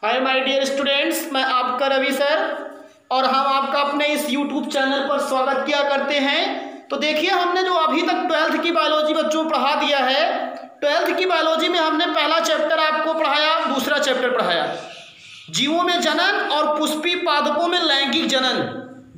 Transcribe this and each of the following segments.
Hi my dear students, मैं आपका Ravi sir और हम आपका अपने इस यूट्यूब चैनल पर स्वागत किया करते हैं। तो देखिए, हमने जो अभी तक 12th की बायोलॉजी बच्चों को पढ़ा दिया है। 12th की बायोलॉजी में हमने पहला चैप्टर आपको पढ़ाया, दूसरा चैप्टर पढ़ाया जीवों में जनन और पुष्पी पादपों में लैंगिक जनन।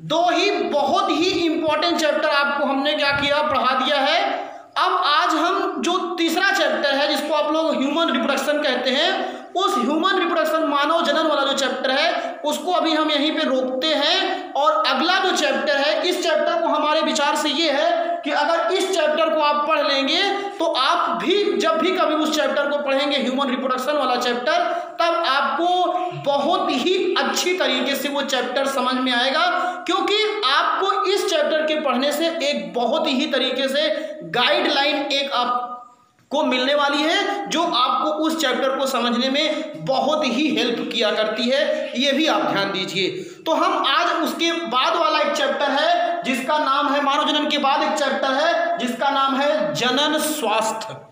दो ही बहुत ही इंपॉर्टेंट चैप्टर आपको हमने क्या किया, पढ़ा दिया है। अब आज हम जो तीसरा चैप्टर है जिसको आप लोग ह्यूमन रिप्रोडक्शन कहते हैं, उस ह्यूमन रिप्रोडक्शन मानव जनन वाला जो चैप्टर है उसको अभी हम यहीं पे रोकते हैं। और अगला जो चैप्टर है, इस चैप्टर को हमारे विचार से ये है कि अगर इस चैप्टर को आप पढ़ लेंगे तो आप भी जब भी कभी उस चैप्टर को पढ़ेंगे, ह्यूमन रिप्रोडक्शन वाला चैप्टर, तब आपको बहुत ही अच्छी तरीके से वो चैप्टर समझ में आएगा। क्योंकि आपको इस चैप्टर के पढ़ने से एक बहुत ही तरीके से गाइडलाइन एक आपको मिलने वाली है जो आपको उस चैप्टर को समझने में बहुत ही हेल्प किया करती है। ये भी आप ध्यान दीजिए। तो हम आज उसके बाद वाला एक चैप्टर है जिसका नाम है, मानव जनन के बाद एक चैप्टर है जिसका नाम है जनन स्वास्थ्य।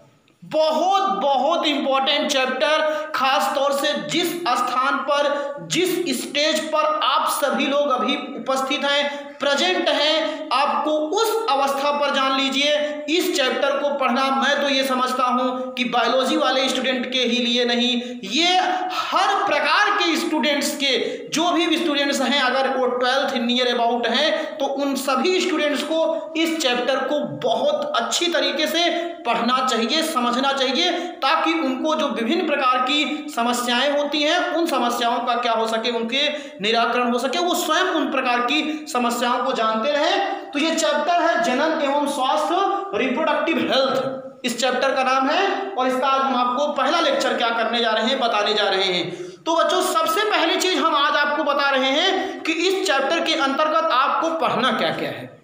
बहुत बहुत इंपॉर्टेंट चैप्टर, खास तौर से जिस स्थान पर, जिस स्टेज पर आप सभी लोग अभी उपस्थित हैं, प्रेजेंट हैं, आपको उस अवस्था पर जान लीजिए इस चैप्टर को पढ़ना। मैं तो ये समझता हूं कि बायोलॉजी वाले स्टूडेंट के ही लिए नहीं, ये हर प्रकार के स्टूडेंट्स के, जो भी स्टूडेंट्स हैं, अगर वो 12th नियर अबाउट हैं तो उन सभी स्टूडेंट्स को इस चैप्टर को बहुत अच्छी तरीके से पढ़ना चाहिए, समझना चाहिए, ताकि उनको जो विभिन्न प्रकार की समस्याएं होती हैं उन समस्याओं का क्या हो सके, उनके निराकरण हो सके, वो स्वयं उन प्रकार की समस्याओं को जानते रहें। तो ये चैप्टर है जनन एवं स्वास्थ्य, रिप्रोडक्टिव हेल्थ इस चैप्टर का नाम है। और इसका आज हम आपको पहला लेक्चर क्या करने जा रहे हैं, बताने जा रहे हैं। तो बच्चों, सबसे पहली चीज हम आज आपको बता रहे हैं कि इस चैप्टर के अंतर्गत आपको पढ़ना क्या क्या है।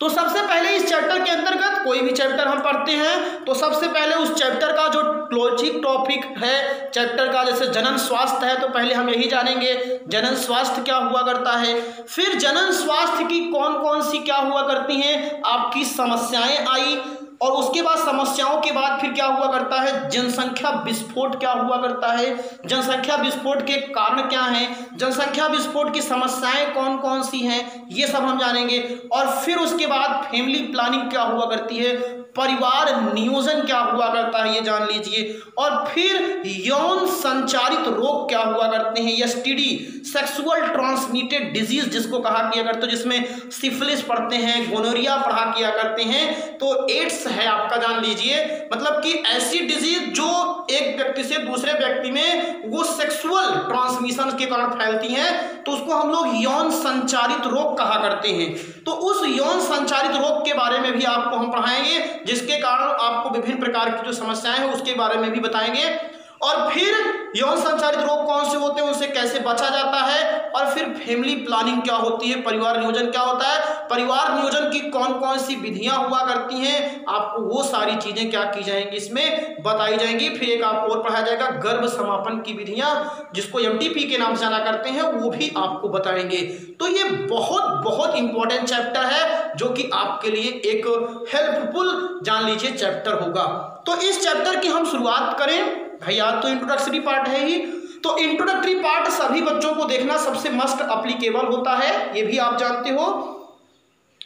तो सबसे पहले इस चैप्टर के अंतर्गत, कोई भी चैप्टर हम पढ़ते हैं तो सबसे पहले उस चैप्टर का जो लॉजिक टॉपिक है चैप्टर का, जैसे जनन स्वास्थ्य है तो पहले हम यही जानेंगे जनन स्वास्थ्य क्या हुआ करता है। फिर जनन स्वास्थ्य की कौन कौन सी क्या हुआ करती हैं आपकी समस्याएं आई, और उसके बाद समस्याओं के बाद फिर क्या हुआ करता है, जनसंख्या विस्फोट क्या हुआ करता है, जनसंख्या विस्फोट के कारण क्या हैं, जनसंख्या विस्फोट की समस्याएं कौन कौन सी हैं, ये सब हम जानेंगे। और फिर उसके बाद फैमिली प्लानिंग क्या हुआ करती है, परिवार नियोजन क्या हुआ करता है, ये जान लीजिए। और फिर यौन संचारित रोग क्या हुआ करते हैं, एसटीडी, सेक्सुअल ट्रांसमिटेड डिजीज जिसको कहा किया करते हैं, जिसमें सिफिलिस पढ़ते हैं, गोनोरिया पढ़ा किया करते हैं, तो एड्स है आपका, जान लीजिए। मतलब कि ऐसी डिजीज जो एक व्यक्ति से दूसरे व्यक्ति में वो सेक्सुअल ट्रांसमिशन के कारण फैलती हैं, तो उसको हम लोग यौन संचारित रोग कहा करते हैं। तो उस यौन संचारित रोग के बारे में भी आपको हम पढ़ाएंगे, जिसके कारण आपको विभिन्न प्रकार की जो समस्याएं हैं उसके बारे में भी बताएंगे। और फिर यौन संचारित रोग कौन से होते हैं, उनसे कैसे बचा जाता है। और फिर फैमिली प्लानिंग क्या होती है, परिवार नियोजन क्या होता है, परिवार नियोजन की कौन कौन सी विधियां हुआ करती हैं, आपको वो सारी चीजें क्या की जाएंगी, इसमें बताई जाएंगी। फिर एक आपको और पढ़ाया जाएगा गर्भ समापन की विधियां, जिसको एमटीपी के नाम से जाना करते हैं, वो भी आपको बताएंगे। तो ये बहुत बहुत इंपॉर्टेंट चैप्टर है जो कि आपके लिए एक हेल्पफुल, जान लीजिए, चैप्टर होगा। तो इस चैप्टर की हम शुरुआत करें। भैया तो इंट्रोडक्टरी पार्ट है ही, तो इंट्रोडक्टरी पार्ट सभी बच्चों को देखना सबसे मस्ट एप्लीकेबल होता है, ये भी आप जानते हो।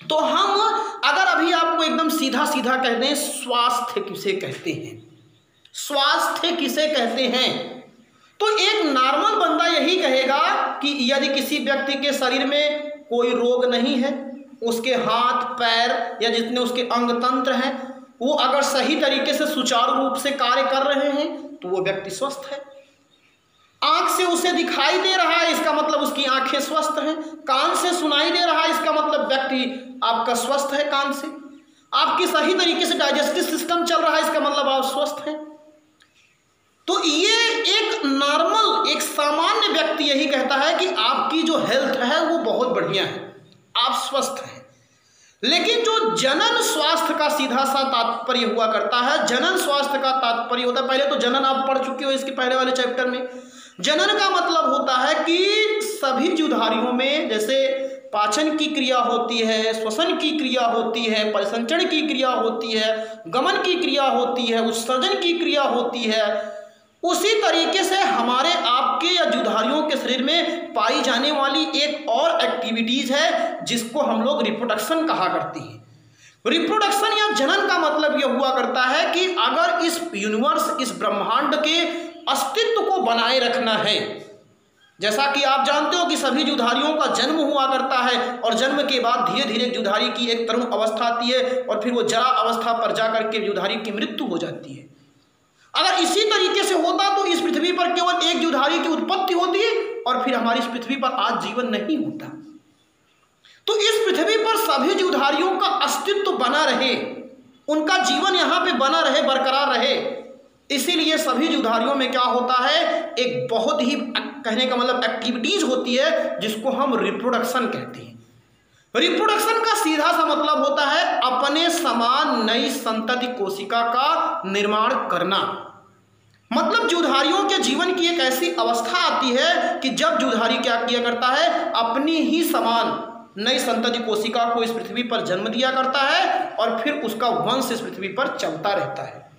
तो हम अगर अभी आपको एकदम सीधा सीधा कह दें, स्वास्थ्य किसे कहते हैं, स्वास्थ्य किसे कहते हैं, तो एक नॉर्मल बंदा यही कहेगा कि यदि किसी व्यक्ति के शरीर में कोई रोग नहीं है, उसके हाथ पैर या जितने उसके अंग तंत्र हैं वो अगर सही तरीके से सुचारू रूप से कार्य कर रहे हैं तो वो व्यक्ति स्वस्थ है। आंख से उसे दिखाई दे रहा है, इसका मतलब उसकी आंखें स्वस्थ हैं। कान से सुनाई दे रहा है, इसका मतलब व्यक्ति आपका स्वस्थ है कान से। आपकी सही तरीके से डाइजेस्टिव सिस्टम चल रहा है, इसका मतलब आप स्वस्थ हैं। तो ये एक नॉर्मल, एक सामान्य व्यक्ति यही कहता है कि आपकी जो हेल्थ है वो बहुत बढ़िया है, आप स्वस्थ हैं। लेकिन जो जनन स्वास्थ्य का सीधा सा तात्पर्य हुआ करता है, जनन स्वास्थ्य का तात्पर्य होता है, पहले तो जनन आप पढ़ चुके हो इसके पहले वाले चैप्टर में। जनन का मतलब होता है कि सभी जीवधारियों में जैसे पाचन की क्रिया होती है, श्वसन की क्रिया होती है, परिसंचरण की क्रिया होती है, गमन की क्रिया होती है, उत्सर्जन की क्रिया होती है, उसी तरीके से हमारे आपके या जुधारियों के शरीर में पाई जाने वाली एक और एक्टिविटीज है जिसको हम लोग रिप्रोडक्शन कहा करते हैं। रिप्रोडक्शन या जनन का मतलब यह हुआ करता है कि अगर इस यूनिवर्स, इस ब्रह्मांड के अस्तित्व को बनाए रखना है, जैसा कि आप जानते हो कि सभी जुधारियों का जन्म हुआ करता है और जन्म के बाद धीरे धीरे जुधारी की एक तरुण अवस्था आती है और फिर वो जरा अवस्था पर जाकर के जुधारी की मृत्यु हो जाती है। अगर इसी तरीके से होता तो इस पृथ्वी पर केवल एक जुधारी की उत्पत्ति होती और फिर हमारी इस पृथ्वी पर आज जीवन नहीं होता। तो इस पृथ्वी पर सभी जुधारियों का अस्तित्व बना रहे, उनका जीवन यहाँ पे बना रहे, बरकरार रहे, इसीलिए सभी जुधारियों में क्या होता है, एक बहुत ही कहने का मतलब एक्टिविटीज होती है जिसको हम रिप्रोडक्शन कहते हैं। रिप्रोडक्शन का सीधा सा मतलब होता है अपने समान नई संतति कोशिका का निर्माण करना। मतलब जुधारियों के जीवन की एक ऐसी अवस्था आती है कि जब जुधारी क्या किया करता है, अपनी ही समान नई संतति कोशिका को इस पृथ्वी पर जन्म दिया करता है और फिर उसका वंश इस पृथ्वी पर चलता रहता है।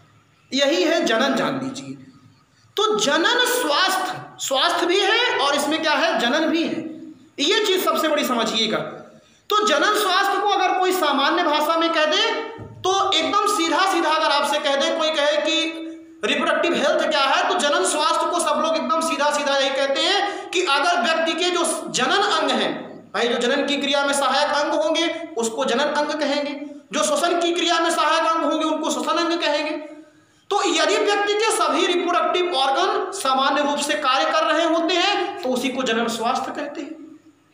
यही है जनन, जान लीजिए। तो जनन स्वास्थ्य भी है और इसमें क्या है, जनन भी है। ये चीज सबसे बड़ी समझिएगा। तो जनन स्वास्थ्य को अगर कोई सामान्य भाषा में कह दे तो एकदम सीधा सीधा अगर आपसे कह दे, कोई कहे कि रिप्रोडक्टिव हेल्थ क्या है, तो जनन स्वास्थ्य को सब लोग एकदम सीधा सीधा यही कहते हैं कि अगर व्यक्ति के जो जनन अंग हैं, भाई जो जनन की क्रिया में सहायक अंग होंगे उसको जनन अंग कहेंगे, जो श्वसन की क्रिया में सहायक अंग होंगे उनको श्वसन अंग कहेंगे। तो यदि व्यक्ति के सभी रिप्रोडक्टिव ऑर्गन सामान्य रूप से कार्य कर रहे होते हैं तो उसी को जनन स्वास्थ्य कहते हैं।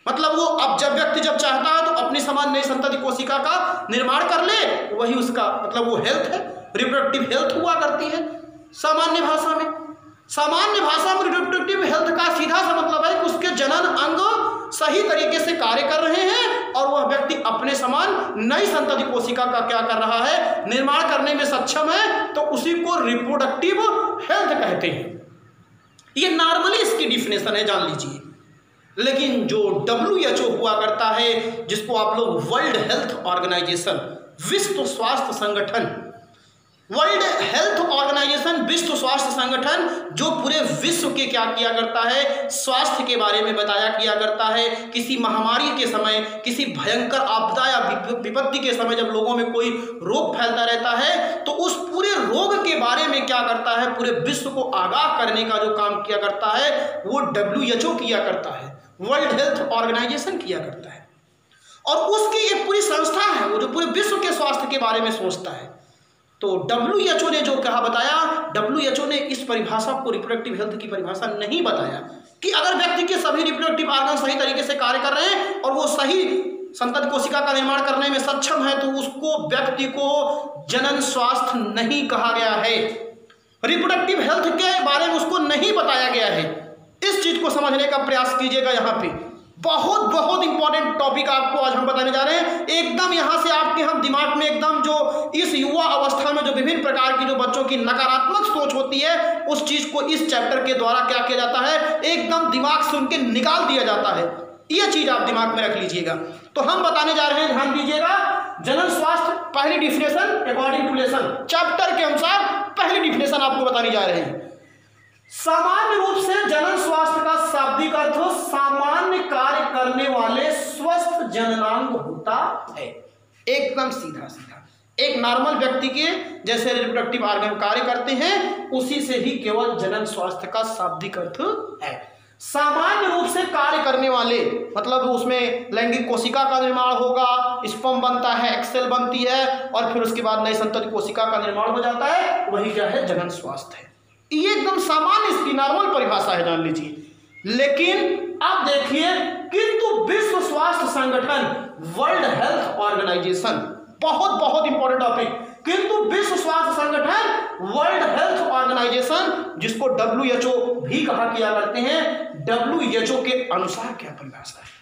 मतलब वो अब जब व्यक्ति जब चाहता है तो अपनी समान नई संतति कोशिका का निर्माण कर ले, वही उसका मतलब वो हेल्थ है, रिप्रोडक्टिव हेल्थ हुआ करती है सामान्य भाषा में। सामान्य भाषा में रिप्रोडक्टिव हेल्थ का सीधा सा मतलब है कि उसके जनन अंग सही तरीके से कार्य कर रहे हैं और वह व्यक्ति अपने समान नई संतति कोशिका का क्या कर रहा है, निर्माण करने में सक्षम है, तो उसी को रिप्रोडक्टिव हेल्थ कहते हैं। ये नॉर्मली इसकी डिफिनेशन है, जान लीजिए। लेकिन जो WHO हुआ करता है, जिसको आप लोग वर्ल्ड हेल्थ ऑर्गेनाइजेशन, विश्व स्वास्थ्य संगठन, वर्ल्ड हेल्थ ऑर्गेनाइजेशन, विश्व स्वास्थ्य संगठन, जो पूरे विश्व के क्या किया करता है, स्वास्थ्य के बारे में बताया किया करता है। किसी महामारी के समय, किसी भयंकर आपदा या विपत्ति के समय जब लोगों में कोई रोग फैलता रहता है तो उस पूरे रोग के बारे में क्या करता है, पूरे विश्व को आगाह करने का जो काम किया करता है वो WHO किया करता है, वर्ल्ड हेल्थ ऑर्गेनाइजेशन किया करता है। और उसकी एक पूरी संस्था है वो जो पूरे विश्व के स्वास्थ्य के बारे में सोचता है। तो WHO ने जो कहा बताया, WHO ने इस परिभाषा को रिप्रोडक्टिव हेल्थ की परिभाषा नहीं बताया कि अगर व्यक्ति के सभी रिप्रोडक्टिव ऑर्गन सही तरीके से कार्य कर रहे हैं और वो सही संतति कोशिका का निर्माण करने में सक्षम है तो उसको व्यक्ति को जनन स्वास्थ्य नहीं कहा गया है। रिप्रोडक्टिव हेल्थ के बारे में उसको नहीं बताया गया है। इस चीज को समझने का प्रयास कीजिएगा। यहाँ पे बहुत बहुत इंपॉर्टेंट टॉपिक आपको आज हम बताने जा रहे हैं। एकदम यहाँ से आपके हम दिमाग में एकदम जो इस युवा अवस्था में जो विभिन्न प्रकार की जो बच्चों की नकारात्मक सोच होती है उस चीज को इस चैप्टर के द्वारा क्या किया जाता है, एकदम दिमाग से उनके निकाल दिया जाता है। ये चीज आप दिमाग में रख लीजिएगा। तो हम बताने जा रहे हैं, ध्यान दीजिएगा, जनन स्वास्थ्य पहली definition according to lesson, chapter के अनुसार पहली डिफिनेशन आपको बताने जा रहे हैं। सामान्य रूप से जनन स्वास्थ्य का शाब्दिक अर्थ सामान्य कार्य करने वाले स्वस्थ जननांग होता है। एकदम सीधा सीधा एक नॉर्मल व्यक्ति के जैसे रिप्रोडक्टिव ऑर्गन कार्य करते हैं उसी से ही केवल जनन स्वास्थ्य का शाब्दिक अर्थ है। सामान्य रूप से कार्य करने वाले मतलब उसमें लैंगिक कोशिका का निर्माण होगा, स्पर्म बनता है, एक्सेल बनती है और फिर उसके बाद नई संतति कोशिका का निर्माण हो जाता है, वही क्या है, जनन स्वास्थ्य है। ये एकदम सामान्य इसकी नॉर्मल परिभाषा है, जान लीजिए। लेकिन आप देखिए, किंतु विश्व स्वास्थ्य संगठन वर्ल्ड हेल्थ ऑर्गेनाइजेशन, बहुत बहुत इंपॉर्टेंट टॉपिक, किंतु विश्व स्वास्थ्य संगठन वर्ल्ड हेल्थ ऑर्गेनाइजेशन जिसको WHO भी कहा किया करते हैं, WHO के अनुसार क्या परिभाषा है,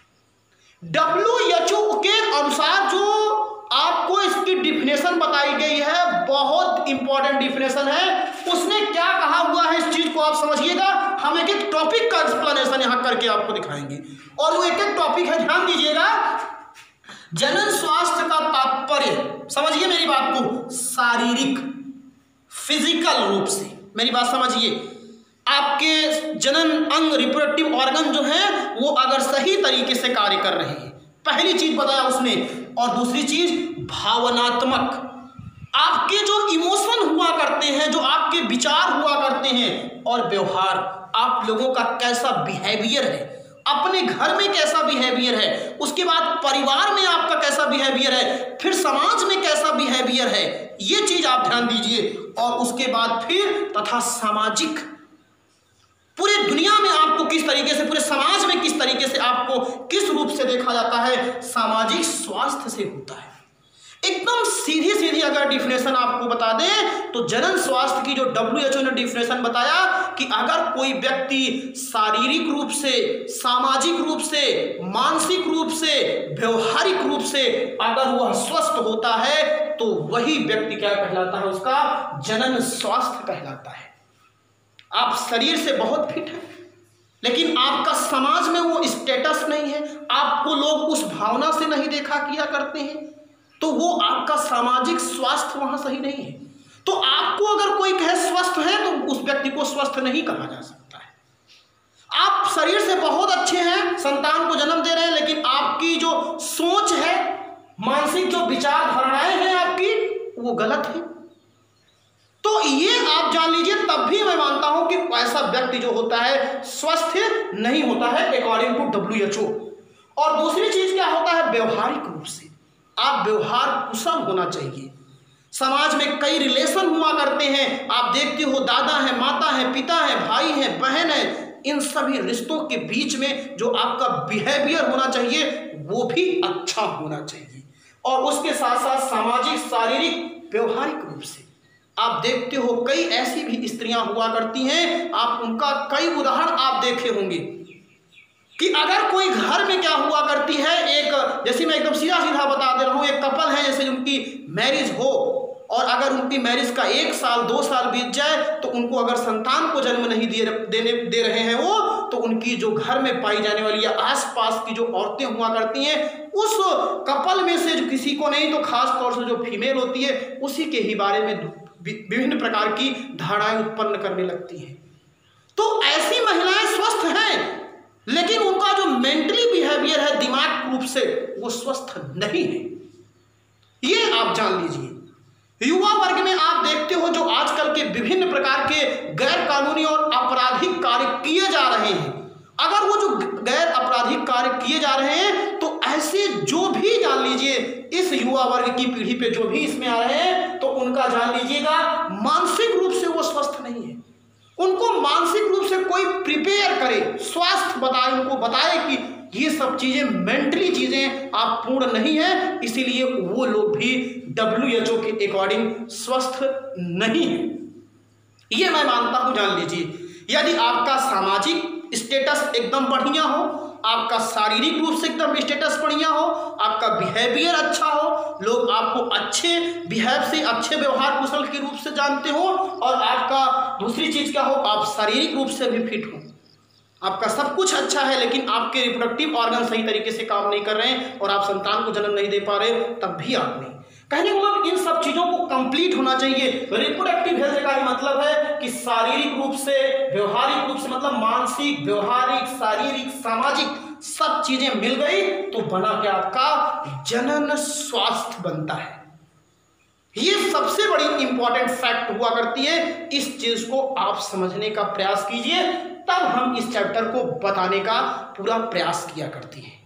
WHO के अनुसार जो आपको इसकी डिफिनेशन बताई गई है, बहुत इंपॉर्टेंट डिफिनेशन है। उसने क्या कहा हुआ है इस चीज को आप समझिएगा। हम एक एक टॉपिक का एक्सप्लेनेशन यहां करके आपको दिखाएंगे और वो एक एक टॉपिक है, ध्यान दीजिएगा। जनन स्वास्थ्य का तात्पर्य, समझिए मेरी बात को, शारीरिक फिजिकल रूप से, मेरी बात समझिए, आपके जनन अंग रिप्रोडक्टिव ऑर्गन जो है वो अगर सही तरीके से कार्य कर रहे हैं, पहली चीज बताया उसने। और दूसरी चीज भावनात्मक, आपके जो इमोशन हुआ करते हैं, जो आपके विचार हुआ करते हैं, और व्यवहार, आप लोगों का कैसा बिहेवियर है, अपने घर में कैसा बिहेवियर है, उसके बाद परिवार में आपका कैसा बिहेवियर है, फिर समाज में कैसा बिहेवियर है, ये चीज आप ध्यान दीजिए। और उसके बाद फिर तथा सामाजिक, पूरे दुनिया में आपको किस तरीके से, पूरे समाज में किस तरीके से आपको किस रूप से देखा जाता है, सामाजिक स्वास्थ्य से होता है। एकदम सीधी सीधी अगर डिफिनेशन आपको बता दें तो जनन स्वास्थ्य की जो WHO ने डिफिनेशन बताया कि अगर कोई व्यक्ति शारीरिक रूप से, सामाजिक रूप से, मानसिक रूप से, व्यवहारिक रूप से अगर वह स्वस्थ होता है तो वही व्यक्ति क्या कहलाता है, उसका जनन स्वास्थ्य कहलाता है। आप शरीर से बहुत फिट हैं लेकिन आपका समाज में वो स्टेटस नहीं है, आपको लोग उस भावना से नहीं देखा किया करते हैं, तो वो आपका सामाजिक स्वास्थ्य वहां सही नहीं है। तो आपको अगर कोई कहे स्वस्थ है तो उस व्यक्ति को स्वस्थ नहीं कहा जा सकता है। आप शरीर से बहुत अच्छे हैं, संतान को जन्म दे रहे हैं, लेकिन आपकी जो सोच है, मानसिक जो विचार धारणाएं हैं आपकी, वो गलत है। तो ये आप जान लीजिए, तब भी मैं मानता हूं कि ऐसा व्यक्ति जो होता है स्वस्थ नहीं होता है अकॉर्डिंग टू WHO। और दूसरी चीज क्या होता है, व्यवहारिक रूप से आप व्यवहार कुशल होना चाहिए। समाज में कई रिलेशन हुआ करते हैं, आप देखते हो दादा है, माता है, पिता है, भाई है, बहन है, इन सभी रिश्तों के बीच में जो आपका बिहेवियर होना चाहिए वो भी अच्छा होना चाहिए। और उसके साथ साथ सामाजिक, शारीरिक, व्यवहारिक रूप से आप देखते हो कई ऐसी भी स्त्रियां हुआ करती हैं, आप उनका कई उदाहरण आप देखे होंगे कि अगर कोई घर में क्या हुआ करती है, एक जैसे मैं एकदम सीधा सीधा बता दे रहा हूँ, एक कपल है जैसे उनकी मैरिज हो और अगर उनकी मैरिज का 1 साल 2 साल बीत जाए तो उनको अगर संतान को जन्म नहीं दे रहे हैं वो, तो उनकी जो घर में पाई जाने वाली या आसपास की जो औरतें हुआ करती हैं, उस कपल में से जो किसी को नहीं तो खास तौर से जो फीमेल होती है उसी के ही बारे में विभिन्न प्रकार की धारणाएं उत्पन्न करने लगती हैं। तो ऐसी महिलाएं स्वस्थ हैं लेकिन उनका जो मेंटली बिहेवियर है, दिमाग रूप से, वो स्वस्थ नहीं है। ये आप जान लीजिए। युवा वर्ग में आप देखते हो जो आजकल के विभिन्न प्रकार के गैर कानूनी और आपराधिक कार्य किए जा रहे हैं, अगर वो जो गैर आपराधिक कार्य किए जा रहे हैं तो ऐसे जो भी जान लीजिए इस युवा वर्ग की पीढ़ी पे जो भी इसमें आ रहे हैं, तो उनका जान लीजिएगा मानसिक रूप से वो स्वस्थ नहीं है। उनको मानसिक रूप से कोई प्रिपेयर करे, स्वास्थ्य बताए, उनको बताए कि ये सब चीजें मेंटली चीजें आप पूर्ण नहीं है, इसीलिए वो लोग भी WHO के अकॉर्डिंग स्वस्थ नहीं है। ये मैं मानता हूं, जान लीजिए। यदि आपका सामाजिक स्टेटस एकदम बढ़िया हो, आपका शारीरिक रूप से एकदम स्टेटस बढ़िया हो, आपका बिहेवियर अच्छा हो, लोग आपको अच्छे बिहेव से, अच्छे व्यवहार कुशल के रूप से जानते हो, और आपका दूसरी चीज क्या हो, आप शारीरिक रूप से भी फिट हो, आपका सब कुछ अच्छा है लेकिन आपके रिप्रोडक्टिव ऑर्गन सही तरीके से काम नहीं कर रहे हैं और आप संतान को जन्म नहीं दे पा रहे, तब भी आप नहीं। कहने का मतलब इन सब चीजों को कंप्लीट होना चाहिए। रिप्रोडक्टिव हेल्थ का ही मतलब है कि शारीरिक रूप से, व्यवहारिक रूप से, मतलब मानसिक, व्यवहारिक, शारीरिक, सामाजिक सब चीजें मिल गई तो बना क्या, आपका जनन स्वास्थ्य बनता है। ये सबसे बड़ी इंपॉर्टेंट फैक्ट हुआ करती है। इस चीज को आप समझने का प्रयास कीजिए, तब हम इस चैप्टर को बताने का पूरा प्रयास किया करते हैं।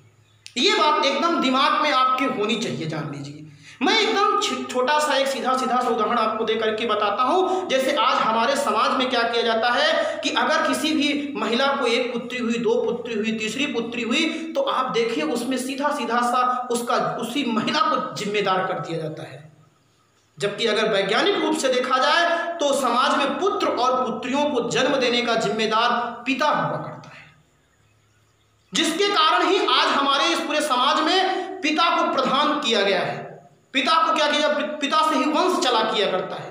ये बात एकदम दिमाग में आपके होनी चाहिए, जान लीजिए। मैं एकदम छोटा सा एक सीधा सा उदाहरण आपको दे करके बताता हूं। जैसे आज हमारे समाज में क्या किया जाता है कि अगर किसी भी महिला को 1 पुत्री हुई, 2 पुत्री हुई, तीसरी पुत्री हुई, तो आप देखिए उसमें सीधा सा उसका उसी महिला को जिम्मेदार कर दिया जाता है। जबकि अगर वैज्ञानिक रूप से देखा जाए तो समाज में पुत्र और पुत्रियों को जन्म देने का जिम्मेदार पिता हुआ करता है, जिसके कारण ही आज हमारे इस पूरे समाज में पिता को प्रधान किया गया है। पिता को क्या किया, पिता से ही वंश चला किया करता है।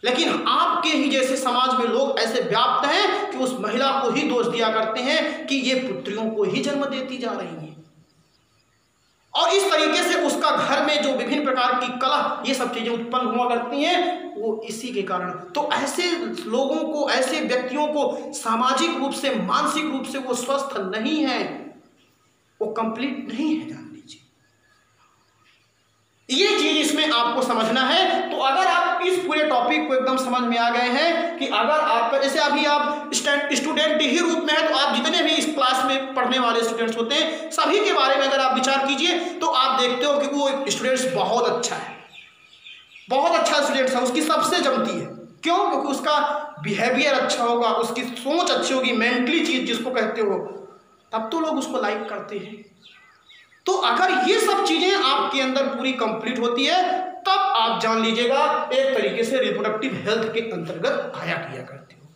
लेकिन आपके ही जैसे समाज में लोग ऐसे व्याप्त हैं कि उस महिला को ही दोष दिया करते हैं कि ये पुत्रियों को ही जन्म देती जा रही हैं। और इस तरीके से उसका घर में जो विभिन्न प्रकार की कलह ये सब चीजें उत्पन्न हुआ करती हैं, वो इसी के कारण। तो ऐसे लोगों को, ऐसे व्यक्तियों को सामाजिक रूप से, मानसिक रूप से वो स्वस्थ नहीं है, वो कंप्लीट नहीं है, जान लीजिए। ये चीज इसमें आपको समझना है। तो अगर आप इस पूरे टॉपिक को एकदम समझ में आ गए हैं कि अगर आपका, जैसे अभी आप स्टूडेंट ही रूप में है, तो आप जितने भी इस क्लास में पढ़ने वाले स्टूडेंट्स होते हैं सभी के बारे में अगर आप विचार कीजिए तो आप देखते हो कि वो स्टूडेंट्स बहुत अच्छा है, बहुत अच्छा स्टूडेंट्स है, उसकी सबसे जमती है। क्यों? क्योंकि उसका बिहेवियर अच्छा होगा, उसकी सोच अच्छी होगी, मेंटली चीज जिसको कहते हो, तब तो लोग उसको लाइक करते हैं। तो अगर ये सब चीजें आपके अंदर पूरी कंप्लीट होती है तब आप जान लीजिएगा एक तरीके से रिप्रोडक्टिव हेल्थ के अंतर्गत आया किया करते हो।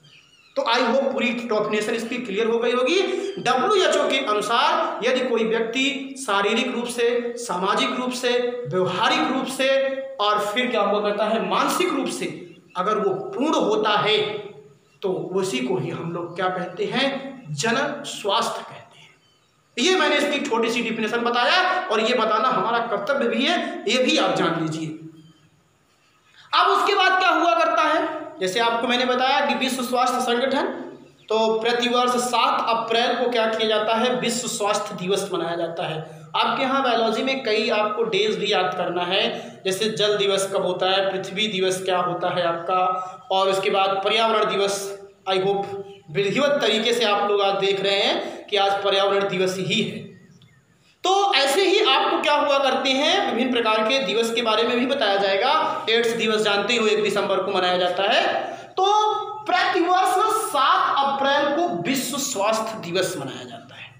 तो आई होप पूरी डेफिनेशन इसकी क्लियर हो गई होगी। WHO के अनुसार यदि कोई व्यक्ति शारीरिक रूप से, सामाजिक रूप से, व्यवहारिक रूप से और फिर क्या हुआ करता है मानसिक रूप से अगर वो पूर्ण होता है तो उसी को ही हम लोग क्या कहते हैं, जनन स्वास्थ्य कहते हैं। ये मैंने इसकी छोटी सी डिफिनेशन बताया और ये बताना हमारा कर्तव्य भी है, ये भी आप जान लीजिए। अब उसके बाद क्या हुआ करता है, जैसे आपको मैंने बताया कि विश्व स्वास्थ्य संगठन तो प्रतिवर्ष 7 अप्रैल को क्या किया जाता है, विश्व स्वास्थ्य दिवस मनाया जाता है। आपके यहाँ बायोलॉजी में कई आपको डेज भी याद करना है, जैसे जल दिवस कब होता है, पृथ्वी दिवस क्या होता है आपका, और उसके बाद पर्यावरण दिवस। आई होप विधिवत तरीके से आप लोग आज देख रहे हैं कि आज पर्यावरण दिवस ही है। तो ऐसे ही आपको क्या हुआ करते हैं, विभिन्न प्रकार के दिवस के बारे में भी बताया जाएगा। एड्स दिवस जानते हो 1 दिसंबर को मनाया जाता है। तो प्रतिवर्ष 7 अप्रैल को विश्व स्वास्थ्य दिवस मनाया जाता है।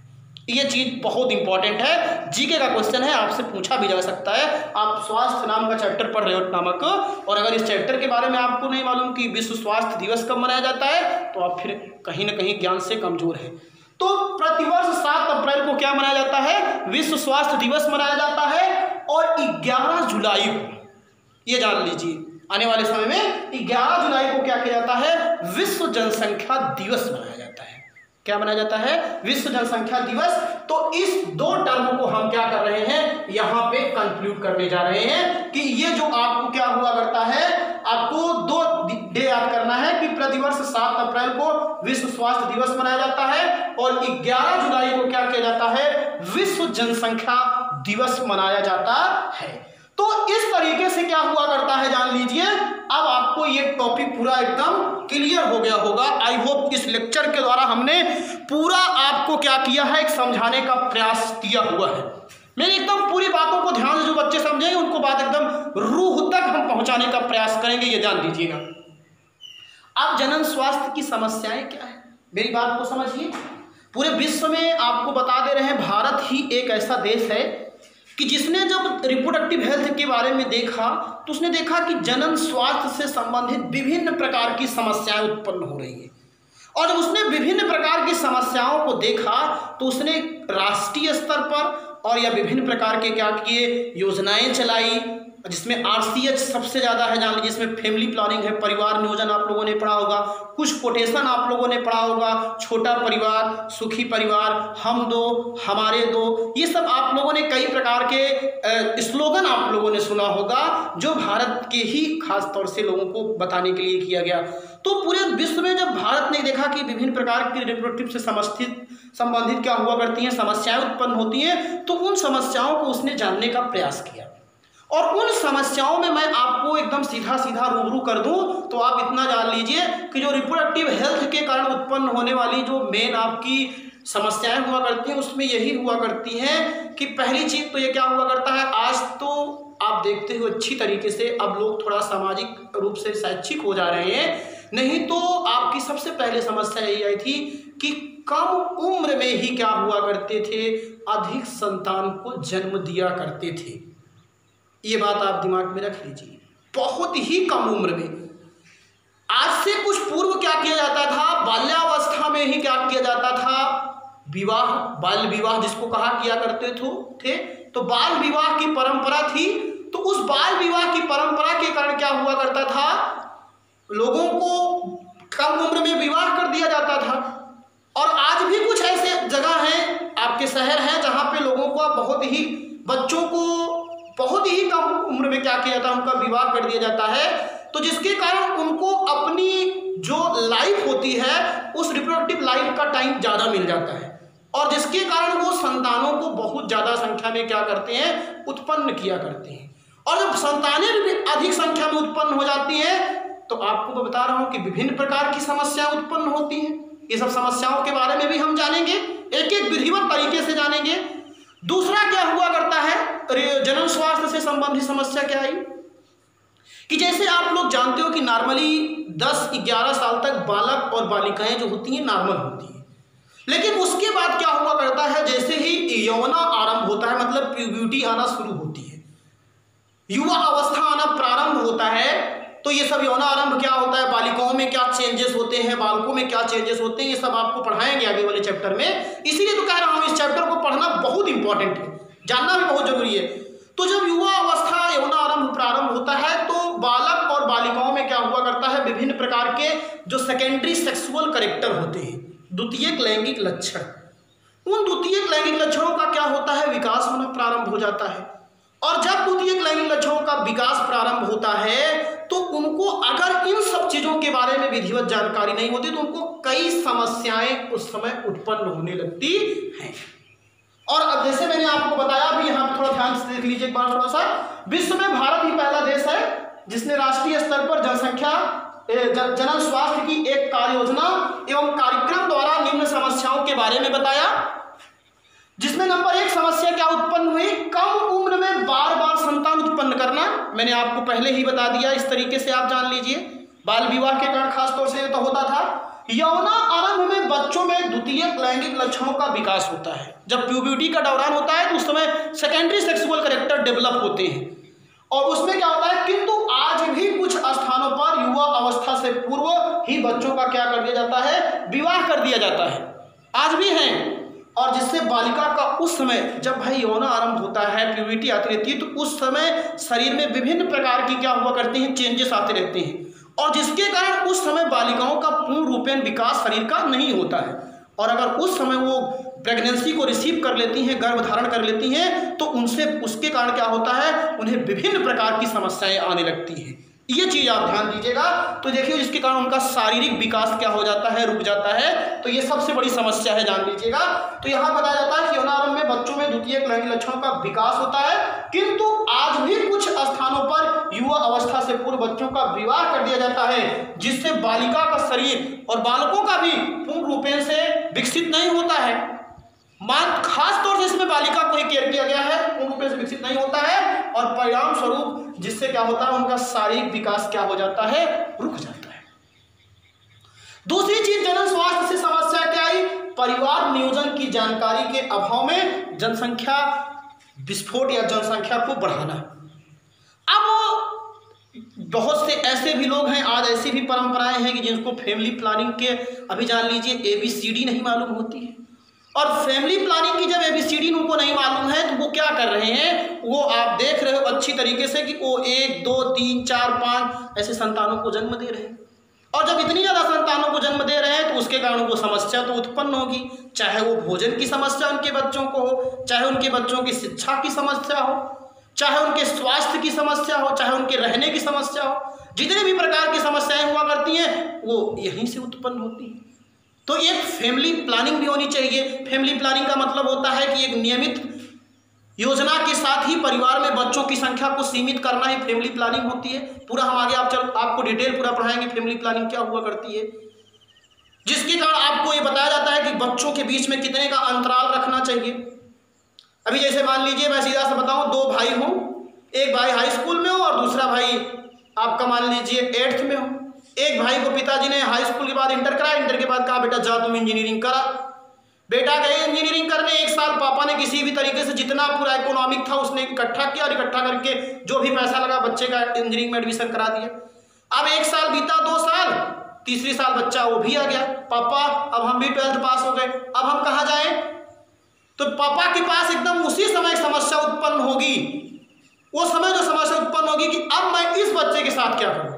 ये चीज बहुत इंपॉर्टेंट है, जीके का क्वेश्चन है, आपसे पूछा भी जा सकता है। आप स्वास्थ्य नाम का चैप्टर पढ़ रहे हो नामक, और अगर इस चैप्टर के बारे में आपको नहीं मालूम कि विश्व स्वास्थ्य दिवस कब मनाया जाता है तो आप फिर कहीं ना कहीं ज्ञान से कमजोर है। तो प्रतिवर्ष 7 अप्रैल को क्या मनाया जाता है, विश्व स्वास्थ्य दिवस मनाया जाता है। और 11 जुलाई को, ये जान लीजिए आने वाले समय में 11 जुलाई को क्या किया जाता है, विश्व जनसंख्या दिवस मनाया जाता है। क्या मनाया जाता है, विश्व जनसंख्या दिवस। तो इस 2 टर्म को हम क्या कर रहे हैं, यहाँ पे कंक्लूड करने जा रहे हैं कि ये जो आपको क्या हुआ करता है, आपको 2 डे याद करना है कि प्रतिवर्ष 7 अप्रैल को विश्व स्वास्थ्य दिवस मनाया जाता है और 11 जुलाई को क्या किया जाता है, विश्व जनसंख्या दिवस मनाया जाता है। तो इस तरीके से क्या हुआ करता है जान लीजिए। अब आपको ये टॉपिक पूरा एकदम क्लियर हो गया होगा। आई होप इस लेक्चर के द्वारा हमने पूरा आपको क्या किया है, एक समझाने का प्रयास किया हुआ है। मेरी एकदम पूरी बातों को ध्यान से जो बच्चे समझेंगे उनको बात एकदम रूह तक हम पहुंचाने का प्रयास करेंगे, ये ध्यान दीजिएगा। अब जनन स्वास्थ्य की समस्याएं क्या है, मेरी बात को समझिए। पूरे विश्व में आपको बता दे रहे हैं, भारत ही एक ऐसा देश है कि जिसने जब रिप्रोडक्टिव हेल्थ के बारे में देखा तो उसने देखा कि जनन स्वास्थ्य से संबंधित विभिन्न प्रकार की समस्याएं उत्पन्न हो रही है। और जब उसने विभिन्न प्रकार की समस्याओं को देखा तो उसने राष्ट्रीय स्तर पर और या विभिन्न प्रकार के क्या किए, योजनाएं चलाई, जिसमें RCH सबसे ज़्यादा है, जान लीजिए। इसमें फैमिली प्लानिंग है, परिवार नियोजन आप लोगों ने पढ़ा होगा, कुछ कोटेशन आप लोगों ने पढ़ा होगा, छोटा परिवार, सुखी परिवार, हम दो हमारे दो, ये सब आप लोगों ने कई प्रकार के स्लोगन आप लोगों ने सुना होगा, जो भारत के ही खास तौर से लोगों को बताने के लिए किया गया। तो पूरे विश्व में जब भारत ने देखा कि विभिन्न प्रकार की रिप्रोडक्टिव से संबंधित क्या हुआ करती हैं, समस्याएं उत्पन्न होती हैं, तो उन समस्याओं को उसने जानने का प्रयास किया। और उन समस्याओं में मैं आपको एकदम सीधा सीधा रूबरू कर दूं तो आप इतना जान लीजिए कि जो रिप्रोडक्टिव हेल्थ के कारण उत्पन्न होने वाली जो मेन आपकी समस्याएं हुआ करती हैं उसमें यही हुआ करती हैं कि पहली चीज तो ये क्या हुआ करता है, आज तो आप देखते हो अच्छी तरीके से अब लोग थोड़ा सामाजिक रूप से शैक्षिक हो जा रहे हैं, नहीं तो आपकी सबसे पहले समस्या यही आई थी कि कम उम्र में ही क्या हुआ करते थे, अधिक संतान को जन्म दिया करते थे। ये बात आप दिमाग में रख लीजिए, बहुत ही कम उम्र में। आज से कुछ पूर्व क्या किया जाता था, बाल्यावस्था में ही क्या किया जाता था, विवाह, बाल विवाह जिसको कहा किया करते थे। तो बाल विवाह की परंपरा थी। तो उस बाल विवाह की परंपरा के कारण क्या हुआ करता था, लोगों को कम उम्र में विवाह कर दिया जाता था। और आज भी कुछ ऐसे जगह हैं, आप आपके शहर हैं जहाँ पे लोगों को बच्चों को बहुत ही कम उम्र में क्या किया जाता है, उनका विवाह कर दिया जाता है। तो जिसके कारण उनको अपनी जो लाइफ होती है उस रिप्रोडक्टिव लाइफ का टाइम ज़्यादा मिल जाता है, और जिसके कारण वो संतानों को बहुत ज़्यादा संख्या में क्या करते हैं, उत्पन्न किया करते हैं। और जब संतानें भी अधिक संख्या में उत्पन्न हो जाती हैं तो आपको मैं बता रहा हूँ कि विभिन्न प्रकार की समस्याएं उत्पन्न होती हैं। ये सब समस्याओं के बारे में भी हम जानेंगे, एक एक विधिवत तरीके से जानेंगे। दूसरा क्या हुआ करता है, जनन स्वास्थ्य से संबंधित समस्या क्या आई कि जैसे आप लोग जानते हो कि नॉर्मली 10-11 साल तक बालक और बालिकाएं जो होती हैं नॉर्मल होती हैं, लेकिन उसके बाद क्या हुआ करता है, जैसे ही यौना आरंभ होता है, मतलब प्यूबर्टी आना शुरू होती है, युवा अवस्था आना प्रारंभ होता है, तो ये सब यौना आरंभ क्या होता है, बालिकाओं में क्या चेंजेस होते हैं, बालकों में क्या चेंजेस होते हैं, ये सब आपको पढ़ाएंगे आगे वाले चैप्टर में। इसीलिए तो कह रहा हूँ इस चैप्टर को पढ़ना बहुत इंपॉर्टेंट है, जानना भी बहुत जरूरी है। तो जब युवा अवस्था यौना आरंभ प्रारंभ होता है तो बालक और बालिकाओं में क्या हुआ करता है, विभिन्न प्रकार के जो सेकेंडरी सेक्सुअल कैरेक्टर होते हैं, द्वितीयक लैंगिक लक्षण, उन द्वितीयक लैंगिक लक्षणों का क्या होता है, विकास होना प्रारंभ हो जाता है। और जब द्वितीयक लैंगिक लक्षणों का विकास प्रारंभ होता है तो उनको अगर इन सब चीजों के बारे में विधिवत जानकारी नहीं होती तो उनको कई समस्याएं उस समय उत्पन्न होने लगती हैं। और अब जैसे मैंने आपको बताया, भी यहाँ पे थोड़ा ध्यान से देख लीजिए एक बार थोड़ा सा, विश्व में भारत ही पहला देश है जिसने राष्ट्रीय स्तर पर जनन स्वास्थ्य की एक कार्य योजना एवं कार्यक्रम द्वारा निम्न समस्याओं के बारे में बताया, जिसमें नंबर 1 समस्या क्या उत्पन्न हुई, कम उम्र में बार बार संतान उत्पन्न करना। मैंने आपको पहले ही बता दिया, इस तरीके से आप जान लीजिए, बाल विवाह के कारण खासतौर से तो होता था। यौना आरंभ में बच्चों में द्वितीयक लैंगिक लक्षणों का विकास होता है, जब प्यूबर्टी का दौरान होता है तो उस समय सेकेंडरी सेक्सुअल कैरेक्टर डेवलप होते हैं, और उसमें क्या होता है, किंतु आज भी कुछ स्थानों पर युवा अवस्था से पूर्व ही बच्चों का क्या कर दिया जाता है, विवाह कर दिया जाता है, आज भी हैं। और जिससे बालिका का उस समय जब भाई यौना आरंभ होता है, प्यूबर्टी आती रहती है, तो उस समय शरीर में विभिन्न प्रकार की क्या हुआ करते हैं, चेंजेस आते रहते हैं, और जिसके कारण उस समय बालिकाओं का पूर्ण रूपेण विकास शरीर का नहीं होता है। और अगर उस समय वो प्रेगनेंसी को रिसीव कर लेती हैं, गर्भ धारण कर लेती हैं, तो उनसे उसके कारण क्या होता है, उन्हें विभिन्न प्रकार की समस्याएं आने लगती हैं। ये चीज आप ध्यान दीजिएगा। तो देखिए जिसके कारण उनका शारीरिक विकास क्या हो जाता है, रुक जाता है, तो ये सबसे बड़ी समस्या है, जान लीजिएगा। तो यहाँ बताया जाता है कि यौन आरंभ में बच्चों में द्वितीयक लैंगिक लक्षणों का विकास होता है, किंतु आज भी कुछ स्थानों पर युवा अवस्था से पूर्व बच्चों का विवाह कर दिया जाता है, जिससे बालिका का शरीर और बालकों का भी पूर्ण रूपेण से विकसित नहीं होता है। खास तौर से इसमें बालिका को ही केयर किया गया है, पूर्ण रूप से विकसित नहीं होता है, और परिणाम स्वरूप जिससे क्या होता है, उनका शारीरिक विकास क्या हो जाता है, रुक जाता है। दूसरी चीज जनन स्वास्थ्य से समस्या क्या आई, परिवार नियोजन की जानकारी के अभाव में जनसंख्या विस्फोट या जनसंख्या को बढ़ाना। अब बहुत से ऐसे भी लोग हैं, आज ऐसी भी परंपराएं हैं कि जिनको फैमिली प्लानिंग के अभी जान लीजिए ABCD नहीं मालूम होती है, और फैमिली प्लानिंग की जब ABCD उनको नहीं मालूम है तो वो क्या कर रहे हैं, वो आप देख रहे हो अच्छी तरीके से कि वो 1, 2, 3, 4, 5 ऐसे संतानों को जन्म दे रहे हैं। और जब इतनी ज़्यादा संतानों को जन्म दे रहे हैं तो उसके कारण उनको समस्या तो उत्पन्न होगी, चाहे वो भोजन की समस्या उनके बच्चों को हो, चाहे उनके बच्चों की शिक्षा की समस्या हो, चाहे उनके स्वास्थ्य की समस्या हो, चाहे उनके रहने की समस्या हो, जितने भी प्रकार की समस्याएं हुआ करती हैं वो यहीं से उत्पन्न होती हैं। तो एक फैमिली प्लानिंग भी होनी चाहिए। फैमिली प्लानिंग का मतलब होता है कि एक नियमित योजना के साथ ही परिवार में बच्चों की संख्या को सीमित करना ही फैमिली प्लानिंग होती है। पूरा हम आगे आपको डिटेल पूरा पढ़ाएंगे फैमिली प्लानिंग क्या हुआ करती है, जिसके कारण आपको ये बताया जाता है कि बच्चों के बीच में कितने का अंतराल रखना चाहिए। अभी जैसे मान लीजिए मैं सीधा सा बताऊं, 2 भाई हों, एक भाई हाई स्कूल में हो और दूसरा भाई आपका मान लीजिए 8th में हो। एक भाई को पिताजी ने हाई स्कूल के बाद इंटर करा, इंटर के बाद कहा बेटा जा तुम इंजीनियरिंग करा। बेटा गए इंजीनियरिंग करने, 1 साल पापा ने किसी भी तरीके से जितना पूरा इकोनॉमिक था उसने इकट्ठा किया, और इकट्ठा करके जो भी पैसा लगा बच्चे का इंजीनियरिंग में एडमिशन करा दिया। अब 1 साल बीता, 2 साल, तीसरी साल बच्चा वो भी आ गया, पापा अब हम भी 12th पास हो गए, अब हम कहाँ जाएं? तो पापा के पास एकदम उसी समय समस्या उत्पन्न होगी, वो समय जो समस्या उत्पन्न होगी कि अब मैं इस बच्चे के साथ क्या करूं,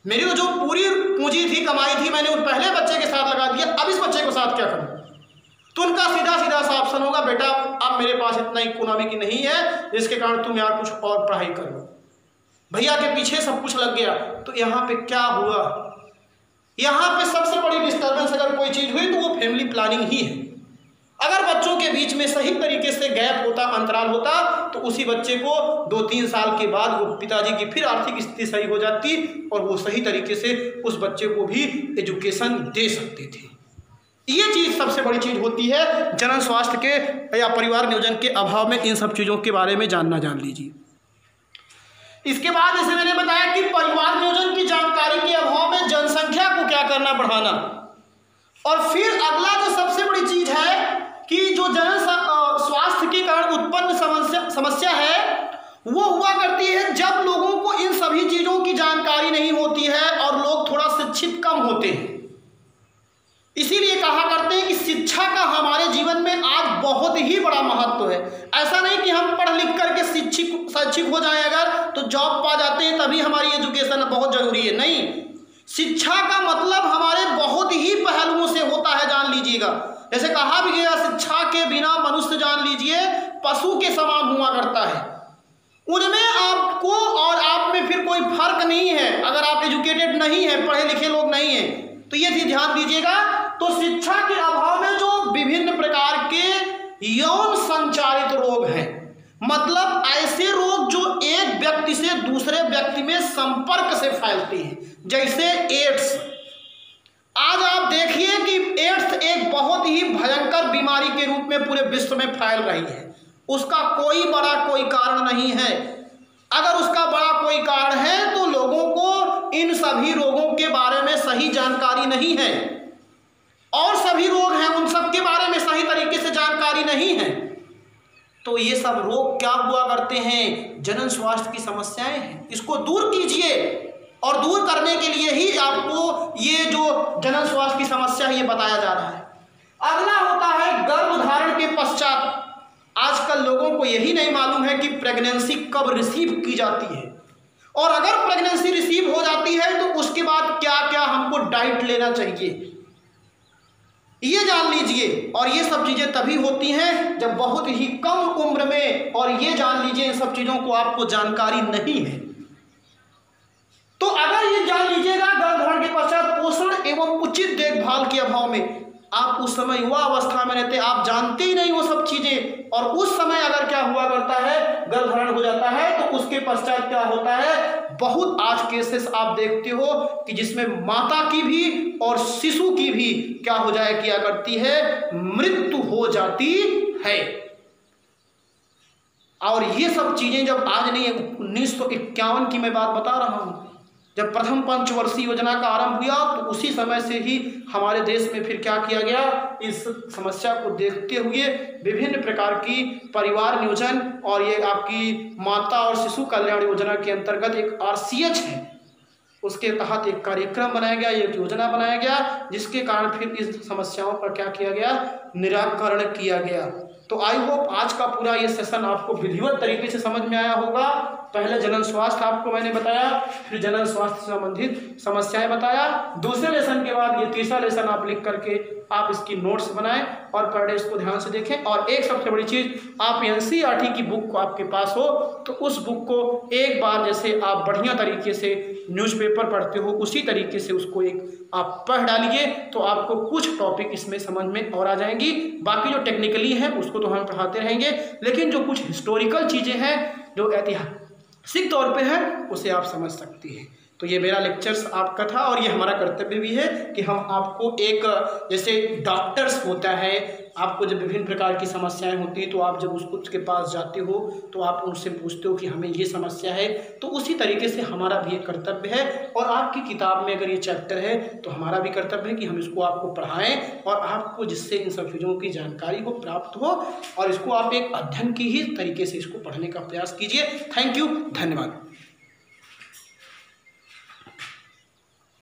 मेरी जो पूरी पूंजी थी, कमाई थी, मैंने उस पहले बच्चे के साथ लगा दिया, अब इस बच्चे के साथ क्या करूं? तो उनका सीधा सीधा सा ऑप्शन होगा, बेटा अब मेरे पास इतना इकोनॉमी की नहीं है जिसके कारण तुम यार कुछ और पढ़ाई कर लो। भैया के पीछे सब कुछ लग गया। तो यहाँ पे क्या हुआ, यहाँ पे सबसे बड़ी डिस्टर्बेंस अगर कोई चीज हुई तो वो फैमिली प्लानिंग ही है। अगर बच्चों के बीच में सही तरीके से गैप होता, अंतराल होता, तो उसी बच्चे को 2-3 साल के बाद वो पिताजी की फिर आर्थिक स्थिति सही हो जाती और वो सही तरीके से उस बच्चे को भी एजुकेशन दे सकते थे। ये चीज सबसे बड़ी चीज होती है जनन स्वास्थ्य के या परिवार नियोजन के अभाव में। इन सब चीजों के बारे में जानना जान लीजिए। इसके बाद जैसे मैंने बताया कि परिवार नियोजन की जानकारी के अभाव में जनसंख्या को क्या करना, बढ़ाना। और फिर अगला जो सबसे बड़ी चीज है कि जो जनन स्वास्थ्य के कारण उत्पन्न समस्या है वो हुआ करती है जब लोगों को इन सभी चीजों की जानकारी नहीं होती है और लोग थोड़ा शिक्षित कम होते हैं। इसीलिए कहा करते हैं कि शिक्षा का हमारे जीवन में आज बहुत ही बड़ा महत्व है। ऐसा नहीं कि हम पढ़ लिख करके शैक्षिक हो जाएं अगर तो जॉब पा जाते हैं तभी हमारी एजुकेशन बहुत जरूरी है, नहीं। शिक्षा का मतलब हमारे बहुत ही पहलुओं से होता है, जान लीजिएगा। जैसे कहा भी गया, शिक्षा के बिना मनुष्य जान लीजिए पशु के समान हुआ करता है। उनमें आपको और आप में फिर कोई फर्क नहीं है अगर आप एजुकेटेड नहीं है, पढ़े लिखे लोग नहीं हैं, तो ये चीज ध्यान दीजिएगा। तो शिक्षा के अभाव में जो विभिन्न प्रकार के यौन संचारित रोग हैं, मतलब ऐसे रोग जो एक व्यक्ति से दूसरे व्यक्ति में संपर्क से फैलते हैं, जैसे एड्स। आज आप देखिए कि एड्स एक बहुत ही भयंकर बीमारी के रूप में पूरे विश्व में फैल रही है। उसका कोई बड़ा कोई कारण नहीं है। अगर उसका बड़ा कोई कारण है तो लोगों को इन सभी रोगों के बारे में सही जानकारी नहीं है, और सभी रोग हैं उन सब के बारे में सही तरीके से जानकारी नहीं है। तो ये सब रोग क्या हुआ करते हैं, जनन स्वास्थ्य की समस्याएं हैं। इसको दूर कीजिए, और दूर करने के लिए ही आपको ये जो जनन स्वास्थ्य की समस्या है ये बताया जा रहा है। अगला होता है गर्भधारण के पश्चात। आजकल लोगों को यही नहीं मालूम है कि प्रेगनेंसी कब रिसीव की जाती है, और अगर प्रेगनेंसी रिसीव हो जाती है तो उसके बाद क्या क्या हमको डाइट लेना चाहिए, ये जान लीजिए। और ये सब चीजें तभी होती हैं जब बहुत ही कम उम्र में, और ये जान लीजिए इन सब चीजों को आपको जानकारी नहीं है। तो अगर ये जान लीजिएगा गर्भधारण के पश्चात पोषण एवं उचित देखभाल के अभाव में, आप उस समय युवा अवस्था में रहते, आप जानते ही नहीं वो सब चीजें, और उस समय अगर क्या हुआ करता है, गर्भधारण हो जाता है, तो उसके पश्चात क्या होता है, बहुत आज केसेस आप देखते हो कि जिसमें माता की भी और शिशु की भी क्या हो जाए किया करती है, मृत्यु हो जाती है। और ये सब चीजें जब आज नहीं, 1951 की मैं बात बता रहा हूं, जब प्रथम पंचवर्षीय योजना का आरंभ हुआ तो उसी समय से ही हमारे देश में फिर क्या किया गया, इस समस्या को देखते हुए विभिन्न प्रकार की परिवार नियोजन और ये आपकी माता और शिशु कल्याण योजना के अंतर्गत एक RCH है, उसके तहत एक कार्यक्रम बनाया गया, एक योजना बनाया गया, जिसके कारण फिर इस समस्याओं पर क्या किया गया, निराकरण किया गया। तो आई होप आज का पूरा ये सेशन आपको विधिवत तरीके से समझ में आया होगा। पहले जनन स्वास्थ्य आपको मैंने बताया, फिर जनन स्वास्थ्य से संबंधित समस्याएं बताया। दूसरे लेसन के बाद ये तीसरा लेसन आप लिख करके आप इसकी नोट्स बनाएं और पर डे इसको ध्यान से देखें। और एक सबसे बड़ी चीज़, आप NCERT की बुक को आपके पास हो तो उस बुक को एक बार जैसे आप बढ़िया तरीके से न्यूज़पेपर पढ़ते हो उसी तरीके से उसको एक आप पढ़ डालिए, तो आपको कुछ टॉपिक इसमें समझ में और आ जाएंगी। बाकी जो टेक्निकली है उसको तो हम पढ़ाते रहेंगे, लेकिन जो कुछ हिस्टोरिकल चीज़ें हैं जो ऐतिहासिक तौर पे है उसे आप समझ सकती हैं। तो ये मेरा लेक्चर्स आपका था, और ये हमारा कर्तव्य भी है कि हम आपको एक, जैसे डॉक्टर्स होता है, आपको जब विभिन्न प्रकार की समस्याएं होती हैं तो आप जब उसके पास जाते हो तो आप उनसे पूछते हो कि हमें ये समस्या है, तो उसी तरीके से हमारा भी एक कर्तव्य है। और आपकी किताब में अगर ये चैप्टर है तो हमारा भी कर्तव्य है कि हम इसको आपको पढ़ाएं और आपको जिससे इन सब चीज़ों की जानकारी को प्राप्त हो, और इसको आप एक अध्ययन की ही तरीके से इसको पढ़ने का प्रयास कीजिए। थैंक यू, धन्यवाद।